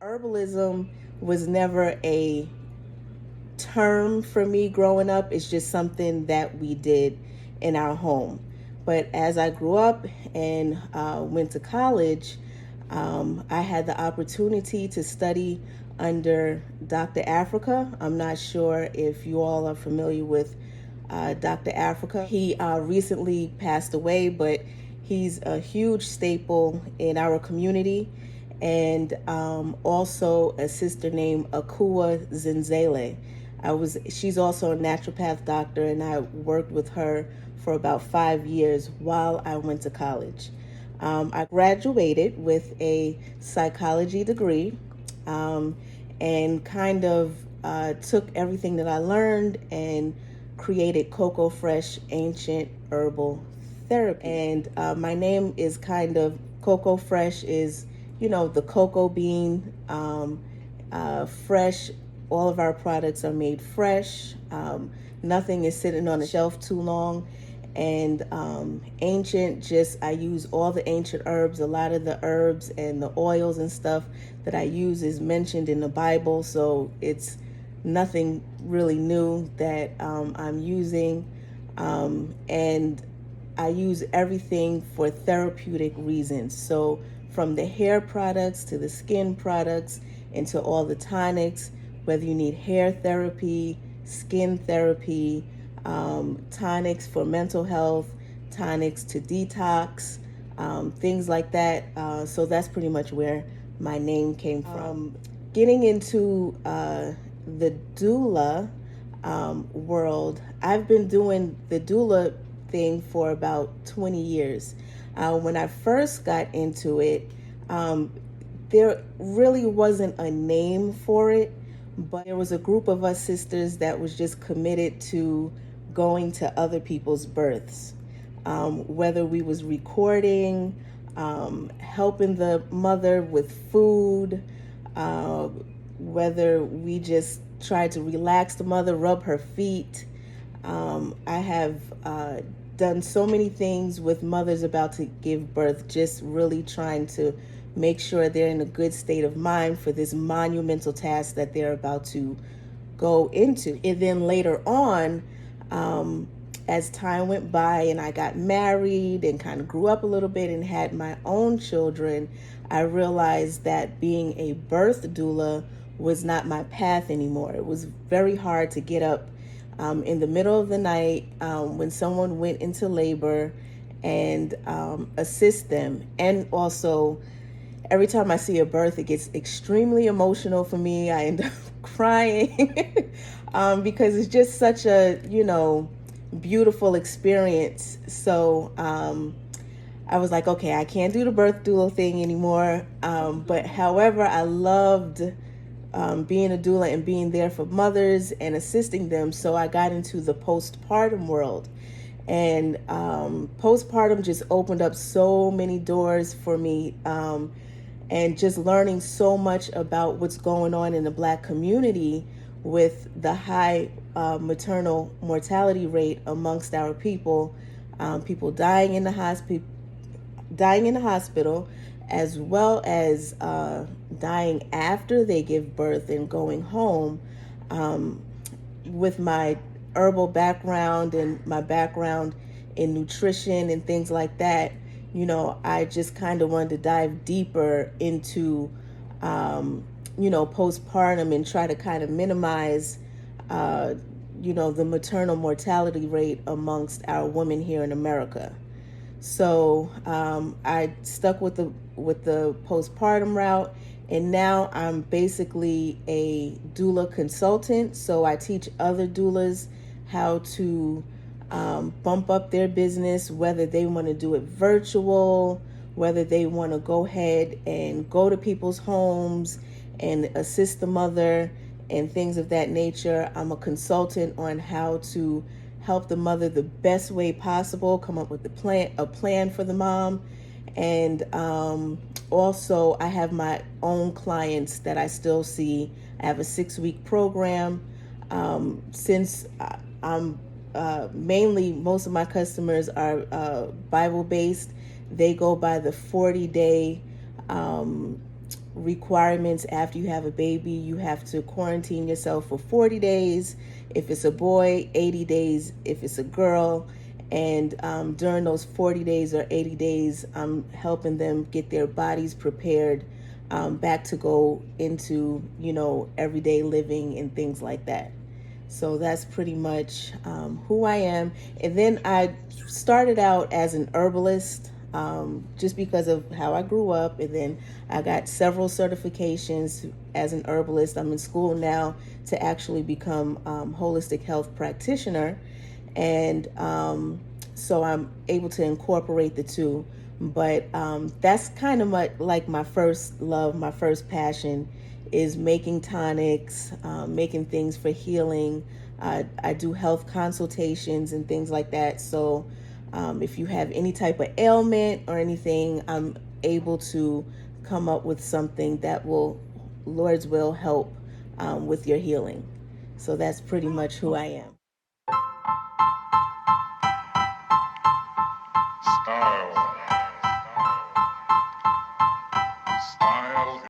Herbalism was never a term for me growing up. It's just something that we did in our home. But as I grew up and went to college, I had the opportunity to study under Dr. Africa. I'm not sure if you all are familiar with Dr. Africa. He recently passed away, but he's a huge staple in our community. And also a sister named Akua Zinzele. She's also a naturopath doctor, and I worked with her for about 5 years while I went to college. I graduated with a psychology degree, um, and kind of took everything that I learned and created Cocoa Fresh Ancient Herbal Therapy. And my name is kind of Cocoa Fresh is, the cocoa bean, fresh. All of our products are made fresh. Nothing is sitting on a shelf too long. And ancient, just I use all the ancient herbs. A lot of the herbs and the oils and stuff that I use is mentioned in the Bible, so it's nothing really new that I'm using. And I use everything for therapeutic reasons. So from the hair products to the skin products and to all the tonics, whether you need hair therapy, skin therapy, tonics for mental health, tonics to detox, things like that. So that's pretty much where my name came from. Getting into the doula world, I've been doing the doula thing for about 20 years. When I first got into it, there really wasn't a name for it, but there was a group of us sisters that was just committed to going to other people's births. Whether we was recording, helping the mother with food, whether we just tried to relax the mother, rub her feet. I have done so many things with mothers about to give birth, just really trying to make sure they're in a good state of mind for this monumental task that they're about to go into. And then later on, as time went by and I got married and kind of grew up a little bit and had my own children, I realized that being a birth doula was not my path anymore. It was very hard to get up in the middle of the night when someone went into labor and assist them. And also, every time I see a birth, it gets extremely emotional for me. I end up crying because it's just such a, beautiful experience. So I was like, okay, I can't do the birth doula thing anymore. But however, I loved being a doula and being there for mothers and assisting them. So I got into the postpartum world. And postpartum just opened up so many doors for me. And just learning so much about what's going on in the Black community with the high maternal mortality rate amongst our people, people dying in the hospital, as well as dying after they give birth and going home. With my herbal background and my background in nutrition and things like that, I just kind of wanted to dive deeper into, postpartum and try to kind of minimize, the maternal mortality rate amongst our women here in America. So I stuck with the postpartum route, and now I'm basically a doula consultant. So I teach other doulas how to bump up their business, whether they want to do it virtual, whether they want to go ahead and go to people's homes and assist the mother and things of that nature. I'm a consultant on how to help the mother the best way possible, come up with a plan for the mom. And also I have my own clients that I still see. I have a 6-week program. Since I'm mainly, most of my customers are Bible based, they go by the 40-day requirements after you have a baby. You have to quarantine yourself for 40 days if it's a boy, 80 days if it's a girl. And during those 40 days or 80 days, I'm helping them get their bodies prepared back to go into, everyday living and things like that. So that's pretty much who I am. And then I started out as an herbalist just because of how I grew up. And then I got several certifications as an herbalist. I'm in school now to actually become holistic health practitioner. And so I'm able to incorporate the two. But that's kind of like my first love, my first passion is making tonics, making things for healing. I do health consultations and things like that. So if you have any type of ailment or anything, I'm able to come up with something that will, Lord's will, help with your healing. So that's pretty much who I am. Style. Style